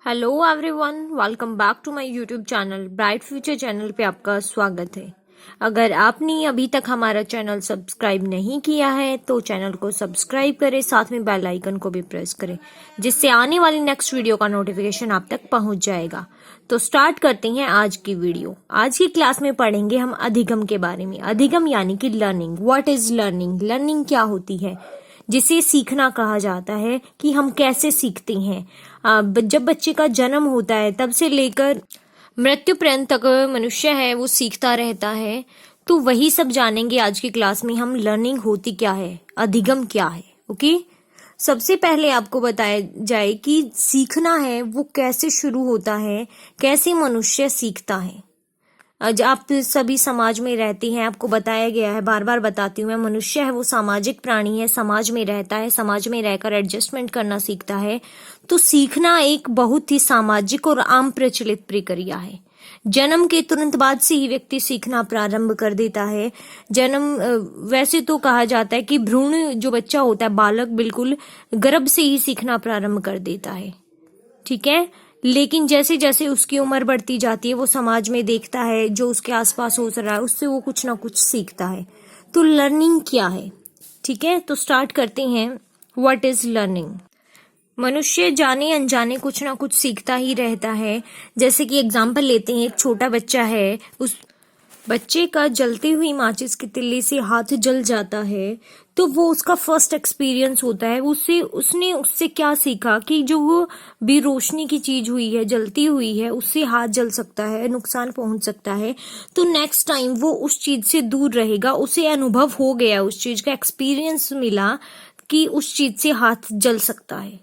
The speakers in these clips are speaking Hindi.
Hello everyone, welcome back to my YouTube channel bright future channel पे आपका स्वागत है। अगर आपने अभी तक हमारा चैनल सब्सक्राइब नहीं किया है तो चैनल को सब्सक्राइब करें, साथ में बेल आइकन को भी प्रेस करें जिससे आने वाली नेक्स्ट वीडियो का नोटिफिकेशन आप तक पहुंच जाएगा। तो स्टार्ट करते हैं आज की वीडियो। आज की क्लास में पढ़ेंगे हम अधिगम के बारे में। अधिगम यानी कि learning. What is learning? Learning क्या होती है? जिसे सीखना कहा जाता है कि हम कैसे सीखते हैं। जब बच्चे का जन्म होता है तब से लेकर मृत्यु पर्यंत तक मनुष्य है वो सीखता रहता है। तो वही सब जानेंगे आज की क्लास में हम। लर्निंग होती क्या है, अधिगम क्या है। ओके, सबसे पहले आपको बताया जाए कि सीखना है वो कैसे शुरू होता है, कैसे मनुष्य सीखता है। आज आप सभी समाज में रहते हैं, आपको बताया गया है, बार बार बताती हूँ मैं, मनुष्य है वो सामाजिक प्राणी है, समाज में रहता है, समाज में रहकर एडजस्टमेंट करना सीखता है। तो सीखना एक बहुत ही सामाजिक और आम प्रचलित प्रक्रिया है। जन्म के तुरंत बाद से ही व्यक्ति सीखना प्रारंभ कर देता है। जन्म वैसे तो कहा जाता है कि भ्रूण जो बच्चा होता है, बालक, बिल्कुल गर्भ से ही सीखना प्रारंभ कर देता है, ठीक है। लेकिन जैसे जैसे उसकी उम्र बढ़ती जाती है वो समाज में देखता है जो उसके आसपास हो रहा है, उससे वो कुछ ना कुछ सीखता है। तो लर्निंग क्या है, ठीक है। तो स्टार्ट करते हैं। What is learning? मनुष्य जाने अनजाने कुछ ना कुछ सीखता ही रहता है। जैसे कि एग्जाम्पल लेते हैं, एक छोटा बच्चा है, उस बच्चे का जलती हुई माचिस की तिल्ली से हाथ जल जाता है तो वो उसका फर्स्ट एक्सपीरियंस होता है। उससे क्या सीखा कि जो वो भी रोशनी की चीज हुई है, जलती हुई है, उससे हाथ जल सकता है, नुकसान पहुंच सकता है। तो नेक्स्ट टाइम वो उस चीज से दूर रहेगा। उसे अनुभव हो गया, उस चीज का एक्सपीरियंस मिला कि उस चीज से हाथ जल सकता है,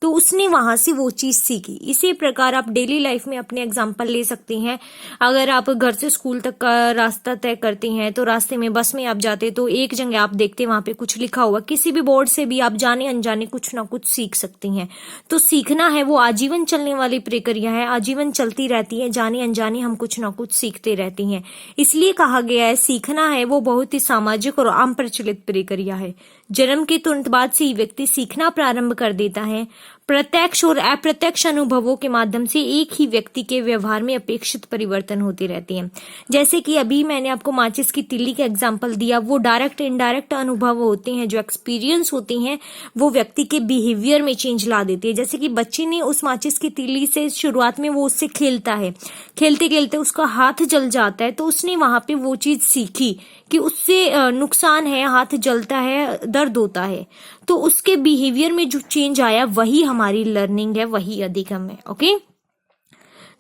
तो उसने वहां से वो चीज सीखी। इसी प्रकार आप डेली लाइफ में अपने एग्जाम्पल ले सकते हैं। अगर आप घर से स्कूल तक का रास्ता तय करते हैं तो रास्ते में बस में आप जाते तो एक जगह आप देखते वहां पे कुछ लिखा हुआ, किसी भी बोर्ड से भी आप जाने अनजाने कुछ ना कुछ सीख सकते हैं। तो सीखना है वो आजीवन चलने वाली प्रक्रिया है, आजीवन चलती रहती है। जाने अनजाने हम कुछ ना कुछ सीखते रहते हैं। इसलिए कहा गया है सीखना है वो बहुत ही सामाजिक और आम प्रचलित प्रक्रिया है। जन्म के तुरंत बाद से ही व्यक्ति सीखना प्रारंभ कर देता है। प्रत्यक्ष और अप्रत्यक्ष अनुभवों के माध्यम से एक ही व्यक्ति के व्यवहार में अपेक्षित परिवर्तन होते रहते हैं। जैसे कि अभी मैंने आपको माचिस की तिल्ली का एग्जांपल दिया, वो डायरेक्ट इनडायरेक्ट अनुभव होते हैं, जो एक्सपीरियंस होते हैं वो व्यक्ति के बिहेवियर में चेंज ला देते हैं। जैसे कि बच्चे ने उस माचिस की तिल्ली से शुरुआत में वो उससे खेलता है, खेलते खेलते उसका हाथ जल जाता है, तो उसने वहां पे वो चीज सीखी कि उससे नुकसान है, हाथ जलता है, दर्द होता है। तो उसके बिहेवियर में जो चेंज आया वही हमारी लर्निंग है, वही अधिगम है। ओके,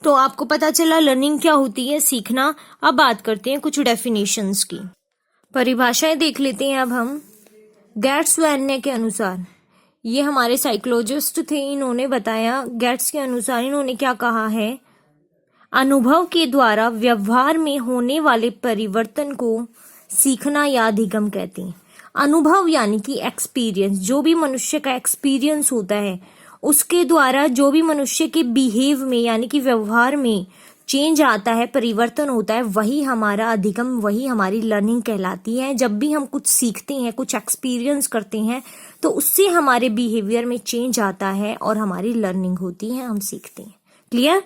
तो आपको पता चला लर्निंग क्या होती है, सीखना। अब बात करते हैं कुछ डेफिनेशंस की, परिभाषाएं देख लेते हैं अब हम। गेट्स वैन्य के अनुसार, ये हमारे साइकोलॉजिस्ट थे, इन्होंने बताया, गेट्स के अनुसार इन्होंने क्या कहा है, अनुभव के द्वारा व्यवहार में होने वाले परिवर्तन को सीखना या अधिगम कहते हैं। अनुभव यानी कि एक्सपीरियंस, जो भी मनुष्य का एक्सपीरियंस होता है उसके द्वारा जो भी मनुष्य के बिहेव में यानी कि व्यवहार में चेंज आता है, परिवर्तन होता है, वही हमारा अधिगम, वही हमारी लर्निंग कहलाती है। जब भी हम कुछ सीखते हैं, कुछ एक्सपीरियंस करते हैं तो उससे हमारे बिहेवियर में चेंज आता है और हमारी लर्निंग होती है, हम सीखते हैं। क्लियर?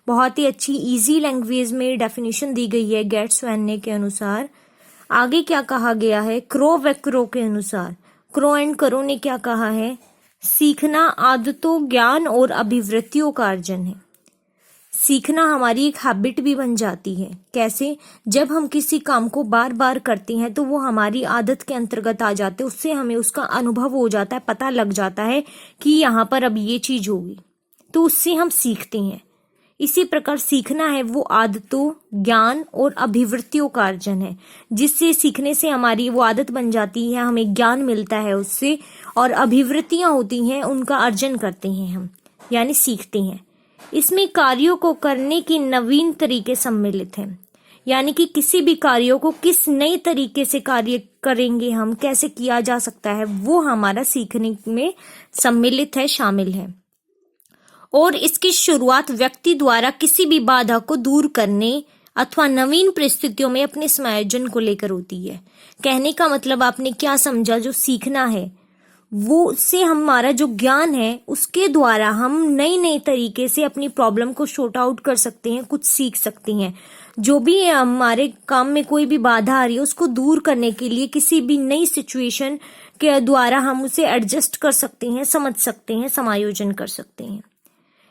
बहुत ही अच्छी इजी लैंग्वेज में डेफिनेशन दी गई है गेट्स वैन्य के अनुसार। आगे क्या कहा गया है, क्रो व क्रो के अनुसार, क्रो एंड करो ने क्या कहा है, सीखना आदतों, ज्ञान और अभिवृत्तियों का अर्जन है। सीखना हमारी एक हैबिट भी बन जाती है। कैसे? जब हम किसी काम को बार बार करते हैं तो वो हमारी आदत के अंतर्गत आ जाते हैं, उससे हमें उसका अनुभव हो जाता है, पता लग जाता है कि यहाँ पर अब ये चीज होगी, तो उससे हम सीखते हैं। इसी प्रकार सीखना है वो आदतों, ज्ञान और अभिवृत्तियों का अर्जन है, जिससे सीखने से हमारी वो आदत बन जाती है, हमें ज्ञान मिलता है उससे, और अभिवृत्तियां होती हैं उनका अर्जन करते हैं हम, यानी सीखते हैं। इसमें कार्यों को करने की नवीन तरीके सम्मिलित हैं, यानी कि किसी भी कार्यों को किस नए तरीके से कार्य करेंगे हम, कैसे किया जा सकता है, वो हमारा सीखने में सम्मिलित है, शामिल है। और इसकी शुरुआत व्यक्ति द्वारा किसी भी बाधा को दूर करने अथवा नवीन परिस्थितियों में अपने समायोजन को लेकर होती है। कहने का मतलब आपने क्या समझा, जो सीखना है वो से हमारा जो ज्ञान है उसके द्वारा हम नई नई तरीके से अपनी प्रॉब्लम को शॉर्ट आउट कर सकते हैं, कुछ सीख सकते हैं। जो भी हमारे काम में कोई भी बाधा आ रही है उसको दूर करने के लिए किसी भी नई सिचुएशन के द्वारा हम उसे एडजस्ट कर सकते हैं, समझ सकते हैं, समायोजन कर सकते हैं।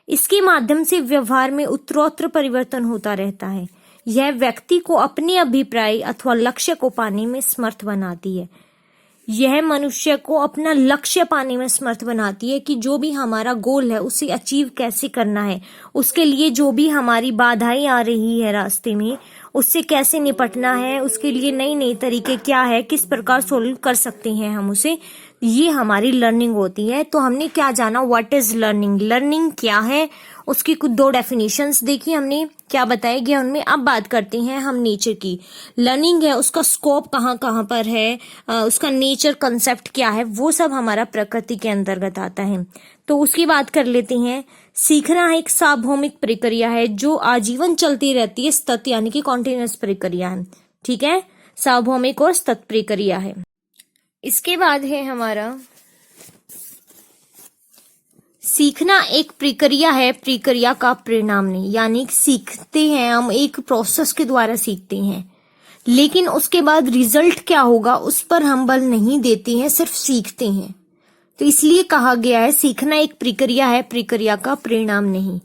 इसके माध्यम से व्यवहार में उत्तरोत्तर परिवर्तन होता रहता है। यह व्यक्ति को अपने अभिप्राय अथवा लक्ष्य को पाने में समर्थ बनाती है। यह मनुष्य को अपना लक्ष्य पाने में समर्थ बनाती है कि जो भी हमारा गोल है उसे अचीव कैसे करना है, उसके लिए जो भी हमारी बाधाएं आ रही है रास्ते में उससे कैसे निपटना है, उसके लिए नई नई तरीके क्या है, किस प्रकार सोल्व कर सकते हैं हम उसे, ये हमारी लर्निंग होती है। तो हमने क्या जाना, व्हाट इज लर्निंग, लर्निंग क्या है, उसकी कुछ 2 डेफिनेशंस देखी हमने, क्या बताया गया उनमें। अब बात करते हैं हम नेचर की। लर्निंग है उसका स्कोप कहाँ कहाँ पर है, उसका नेचर कंसेप्ट क्या है, वो सब हमारा प्रकृति के अंतर्गत आता है। तो उसकी बात कर लेते हैं। सीखना एक सार्वभौमिक प्रक्रिया है जो आजीवन चलती रहती है, सतत यानी कि कॉन्टिन्यूअस प्रक्रिया है। ठीक है, सार्वभौमिक और सतत प्रक्रिया है। इसके बाद है हमारा सीखना एक प्रक्रिया है, प्रक्रिया का परिणाम नहीं, यानी सीखते हैं हम एक प्रोसेस के द्वारा सीखते हैं, लेकिन उसके बाद रिजल्ट क्या होगा उस पर हम बल नहीं देते हैं, सिर्फ सीखते हैं। तो इसलिए कहा गया है सीखना एक प्रक्रिया है, प्रक्रिया का परिणाम नहीं।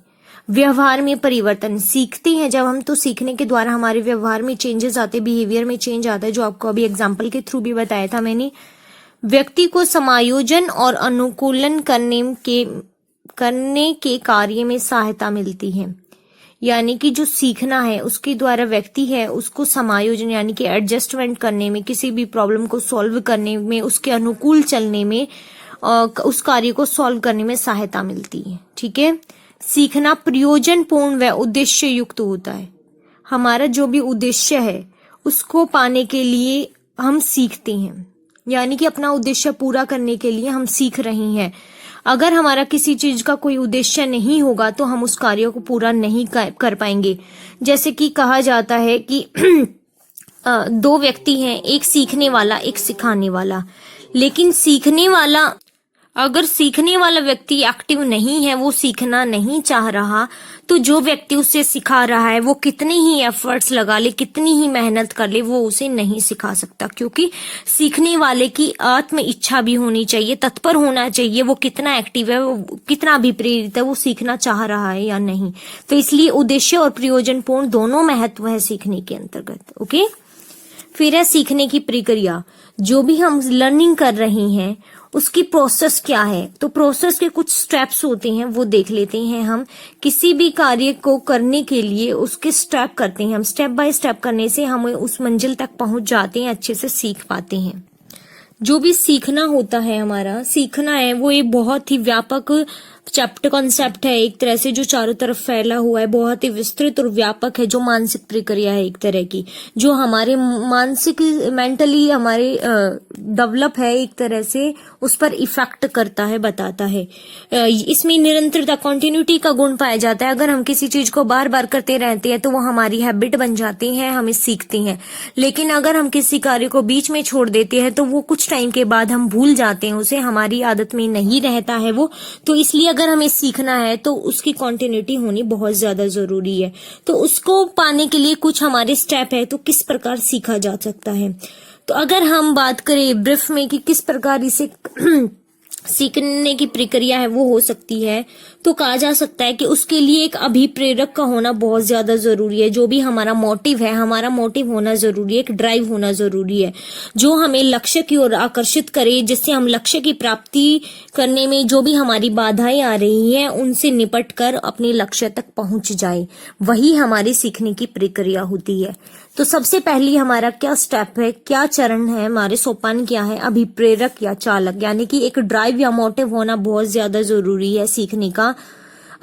व्यवहार में परिवर्तन सीखते हैं जब हम, तो सीखने के द्वारा हमारे व्यवहार में चेंजेस आते, बिहेवियर में चेंज आता है, जो आपको अभी एग्जाम्पल के थ्रू भी बताया था मैंने। व्यक्ति को समायोजन और अनुकूलन करने के कार्य में सहायता मिलती है, यानी कि जो सीखना है उसके द्वारा व्यक्ति है उसको समायोजन यानी कि एडजस्टमेंट करने में, किसी भी प्रॉब्लम को सॉल्व करने में, उसके अनुकूल चलने में, उस कार्य को सॉल्व करने में सहायता मिलती है। ठीक है, सीखना प्रयोजनपूर्ण व उद्देश्य युक्त होता है। हमारा जो भी उद्देश्य है उसको पाने के लिए हम सीखते हैं, यानी कि अपना उद्देश्य पूरा करने के लिए हम सीख रहे हैं। अगर हमारा किसी चीज का कोई उद्देश्य नहीं होगा तो हम उस कार्य को पूरा नहीं कर पाएंगे। जैसे कि कहा जाता है कि 2 व्यक्ति हैं, एक सीखने वाला, एक सिखाने वाला। लेकिन अगर सीखने वाला व्यक्ति एक्टिव नहीं है, वो सीखना नहीं चाह रहा, तो जो व्यक्ति उसे सिखा रहा है वो कितने ही एफर्ट्स लगा ले, कितनी ही मेहनत कर ले, वो उसे नहीं सिखा सकता। क्योंकि सीखने वाले की आत्म इच्छा भी होनी चाहिए, तत्पर होना चाहिए, वो कितना एक्टिव है, वो कितना भी प्रेरित है, वो सीखना चाह रहा है या नहीं। तो इसलिए उद्देश्य और प्रयोजनपूर्ण दोनों महत्व है सीखने के अंतर्गत। ओके, फिर है सीखने की प्रक्रिया। जो भी हम लर्निंग कर रहे हैं उसकी प्रोसेस क्या है, तो प्रोसेस के कुछ स्टेप्स होते हैं, वो देख लेते हैं हम। किसी भी कार्य को करने के लिए उसके स्टेप करते हैं हम, स्टेप बाय स्टेप करने से हम उस मंजिल तक पहुंच जाते हैं, अच्छे से सीख पाते हैं। जो भी सीखना होता है, हमारा सीखना है वो एक बहुत ही व्यापक चैप्टर कॉन्सेप्ट है, एक तरह से जो चारों तरफ फैला हुआ है, बहुत ही विस्तृत और व्यापक है, जो मानसिक प्रक्रिया है एक तरह की, जो हमारे मानसिक मेंटली हमारे डेवलप है एक तरह से, उस पर इफेक्ट करता है, बताता है। इसमें निरंतरता, कॉन्टिन्यूटी का गुण पाया जाता है। अगर हम किसी चीज को बार बार करते रहते हैं तो वो हमारी हैबिट बन जाती है, हम इस सीखते हैं। लेकिन अगर हम किसी कार्य को बीच में छोड़ देते हैं तो वो कुछ टाइम के बाद हम भूल जाते हैं उसे, हमारी आदत में नहीं रहता है वो। तो इसलिए अगर हमें सीखना है तो उसकी कॉन्टिन्यूटी होनी बहुत ज्यादा जरूरी है। तो उसको पाने के लिए कुछ हमारे स्टेप है, तो किस प्रकार सीखा जा सकता है। तो अगर हम बात करें ब्रीफ में कि किस प्रकार इसे सीखने की प्रक्रिया है वो हो सकती है, तो कहा जा सकता है कि उसके लिए एक अभिप्रेरक का होना बहुत ज्यादा जरूरी है। जो भी हमारा मोटिव है, हमारा मोटिव होना जरूरी है, एक ड्राइव होना जरूरी है जो हमें लक्ष्य की ओर आकर्षित करे, जिससे हम लक्ष्य की प्राप्ति करने में जो भी हमारी बाधाएं आ रही हैं उनसे निपट कर अपने लक्ष्य तक पहुंच जाए। वही हमारी सीखने की प्रक्रिया होती है। तो सबसे पहली हमारा क्या स्टेप है, क्या चरण है, हमारे सोपान क्या है, अभिप्रेरक या चालक, यानी कि एक ड्राइव या मोटिव होना बहुत ज्यादा जरूरी है सीखने का।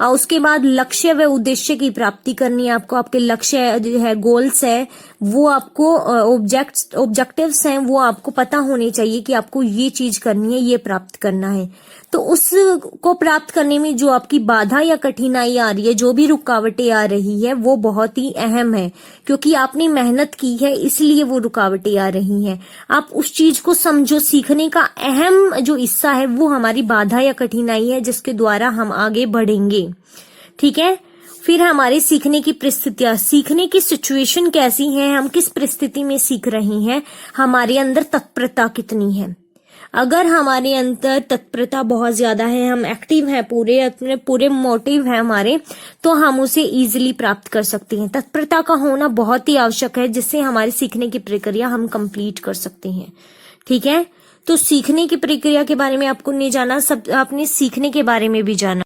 उसके बाद लक्ष्य व उद्देश्य की प्राप्ति करनी है आपको। आपके लक्ष्य जो है, गोल्स है, वो आपको ऑब्जेक्टिव्स हैं, वो आपको पता होने चाहिए कि आपको ये चीज करनी है, ये प्राप्त करना है। तो उसको प्राप्त करने में जो आपकी बाधा या कठिनाई आ रही है, जो भी रुकावटें आ रही है, वो बहुत ही अहम है, क्योंकि आपने मेहनत की है इसलिए वो रुकावटें आ रही हैं। आप उस चीज को समझो, सीखने का अहम जो हिस्सा है वो हमारी बाधा या कठिनाई है, जिसके द्वारा हम आगे बढ़ेंगे। ठीक है। फिर हमारे सीखने की परिस्थितियां, सीखने की सिचुएशन कैसी है, हम किस परिस्थिति में सीख रहे हैं, हमारे अंदर तत्परता कितनी है। अगर हमारे अंदर तत्परता बहुत ज्यादा है, हम एक्टिव हैं, पूरे अपने पूरे मोटिव है हमारे, तो हम उसे इजीली प्राप्त कर सकते हैं। तत्परता का होना बहुत ही आवश्यक है, जिससे हमारी सीखने की प्रक्रिया हम कंप्लीट कर सकते हैं। ठीक है। तो सीखने की प्रक्रिया के बारे में आपको नहीं जाना, सब आपने सीखने के बारे में भी जाना।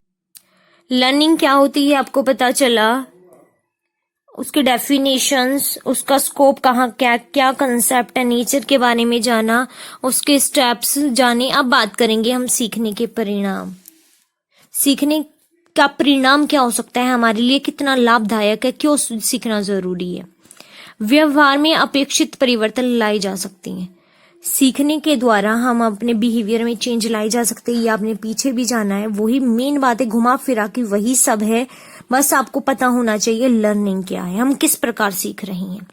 लर्निंग क्या होती है आपको पता चला, उसके डेफिनेशंस, उसका स्कोप कहाँ, क्या क्या कंसेप्ट है, नेचर के बारे में जाना, उसके स्टेप्स जाने। अब बात करेंगे हम सीखने के परिणाम। सीखने का परिणाम क्या हो सकता है, हमारे लिए कितना लाभदायक है, क्यों सीखना जरूरी है। व्यवहार में अपेक्षित परिवर्तन लाई जा सकती हैं। सीखने के द्वारा हम अपने बिहेवियर में चेंज लाई जा सकते हैं। ये आपने पीछे भी जाना है, वही मेन बात है, घुमा फिरा की वही सब है। बस आपको पता होना चाहिए लर्निंग क्या है, हम किस प्रकार सीख रहे हैं।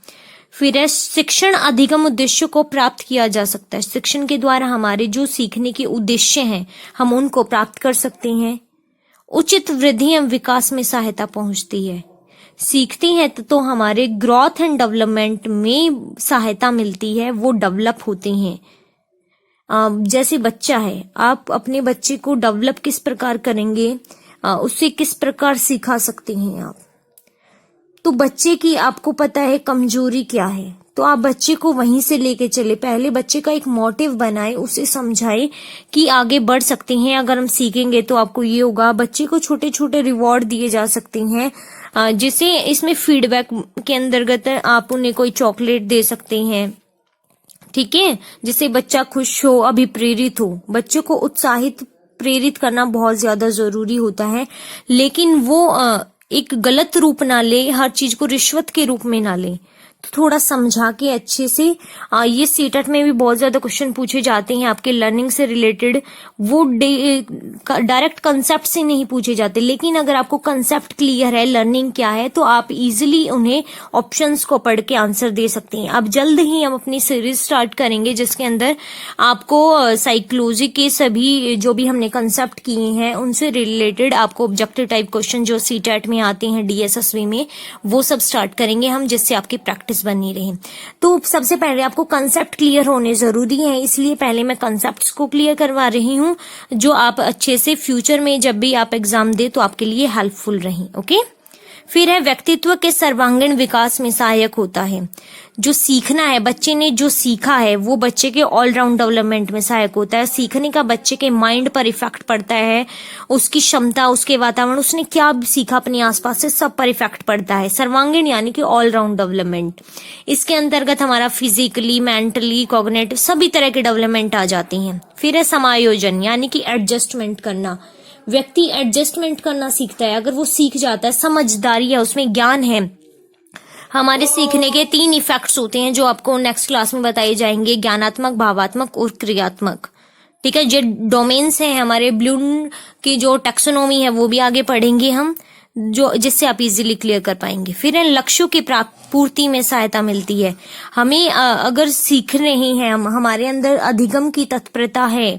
फिर है शिक्षण अधिगम उद्देश्य को प्राप्त किया जा सकता है। शिक्षण के द्वारा हमारे जो सीखने के उद्देश्य हैं हम उनको प्राप्त कर सकते हैं। उचित वृद्धि एवं विकास में सहायता पहुंचती है। सीखते हैं तो हमारे ग्रोथ एंड डेवलपमेंट में सहायता मिलती है, वो डेवलप होते हैं। जैसे बच्चा है, आप अपने बच्चे को डेवलप किस प्रकार करेंगे, उससे किस प्रकार सिखा सकते हैं आप। तो बच्चे की आपको पता है कमजोरी क्या है, तो आप बच्चे को वहीं से लेके चले। पहले बच्चे का एक मोटिव बनाए, उसे समझाए कि आगे बढ़ सकते हैं। अगर हम सीखेंगे तो आपको ये होगा। बच्चे को छोटे छोटे रिवॉर्ड दिए जा सकते हैं, जिसे इसमें फीडबैक के अंतर्गत आप उन्हें कोई चॉकलेट दे सकते हैं। ठीक है, जिससे बच्चा खुश हो, अभिप्रेरित हो। बच्चे को उत्साहित प्रेरित करना बहुत ज्यादा जरूरी होता है, लेकिन वो एक गलत रूप ना ले, हर चीज को रिश्वत के रूप में ना ले। तो थोड़ा समझा के अच्छे से, ये सीटेट में भी बहुत ज्यादा क्वेश्चन पूछे जाते हैं आपके लर्निंग से रिलेटेड। वो डायरेक्ट कंसेप्ट से नहीं पूछे जाते, लेकिन अगर आपको कंसेप्ट क्लियर है लर्निंग क्या है, तो आप इजीली उन्हें ऑप्शंस को पढ़ के आंसर दे सकते हैं। अब जल्द ही हम अपनी सीरीज स्टार्ट करेंगे, जिसके अंदर आपको साइकोलॉजी के सभी जो भी हमने कंसेप्ट किए हैं उनसे रिलेटेड आपको ऑब्जेक्टिव टाइप क्वेश्चन जो सीटेट में आते हैं DSSB में, वो सब स्टार्ट करेंगे हम, जिससे आपकी प्रैक्टिस बनी रहे। तो सबसे पहले आपको कंसेप्ट क्लियर होने जरूरी है, इसलिए पहले मैं कंसेप्ट्स को क्लियर करवा रही हूँ, जो आप अच्छे से फ्यूचर में जब भी आप एग्जाम दे तो आपके लिए हेल्पफुल रहे। ओके। फिर है व्यक्तित्व के सर्वांगीण विकास में सहायक होता है। जो सीखना है, बच्चे ने जो सीखा है वो बच्चे के ऑलराउंड डेवलपमेंट में सहायक होता है। सीखने का बच्चे के माइंड पर इफेक्ट पड़ता है, उसकी क्षमता, उसके वातावरण, उसने क्या सीखा अपने आसपास से, सब पर इफेक्ट पड़ता है। सर्वांगीण यानी कि ऑलराउंड डेवलपमेंट, इसके अंतर्गत हमारा फिजिकली, मेंटली, कॉग्निटिव सभी तरह के डेवलपमेंट आ जाते हैं। फिर है समायोजन यानी कि एडजस्टमेंट करना। व्यक्ति एडजस्टमेंट करना सीखता है, अगर वो सीख जाता है, समझदारी है, उसमें ज्ञान है। हमारे सीखने के 3 इफेक्ट्स होते हैं जो आपको नेक्स्ट क्लास में बताए जाएंगे, ज्ञानात्मक, भावात्मक और क्रियात्मक। ठीक है, जो डोमेन्स हैं हमारे ब्लूम की जो टैक्सोनॉमी है वो भी आगे पढ़ेंगे हम, जो जिससे आप इजीली क्लियर कर पाएंगे। फिर लक्ष्यों की पूर्ति में सहायता मिलती है। हमें अगर सीख रहे हैं, हमारे अंदर अधिगम की तत्परता है,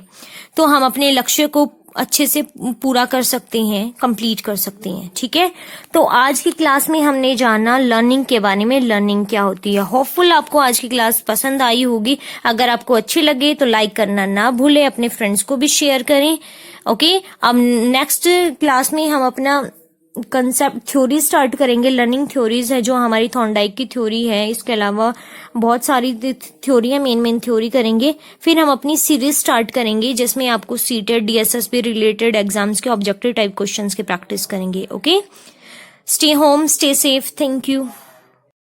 तो हम अपने लक्ष्य को अच्छे से पूरा कर सकते हैं, कंप्लीट कर सकते हैं। ठीक है, तो आज की क्लास में हमने जाना लर्निंग के बारे में, लर्निंग क्या होती है। होपफुल आपको आज की क्लास पसंद आई होगी। अगर आपको अच्छी लगे तो लाइक करना ना भूले, अपने फ्रेंड्स को भी शेयर करें। ओके, अब नेक्स्ट क्लास में हम अपना कंसेप्ट थ्योरी स्टार्ट करेंगे। लर्निंग थ्योरीज है जो हमारी थॉर्नडाइक की थ्योरी है, इसके अलावा बहुत सारी थ्योरी है, मेन थ्योरी करेंगे। फिर हम अपनी सीरीज स्टार्ट करेंगे जिसमें आपको सीटेट, DSSB रिलेटेड एग्जाम्स के ऑब्जेक्टिव टाइप क्वेश्चंस की प्रैक्टिस करेंगे। Okay, stay home, stay safe, thank you.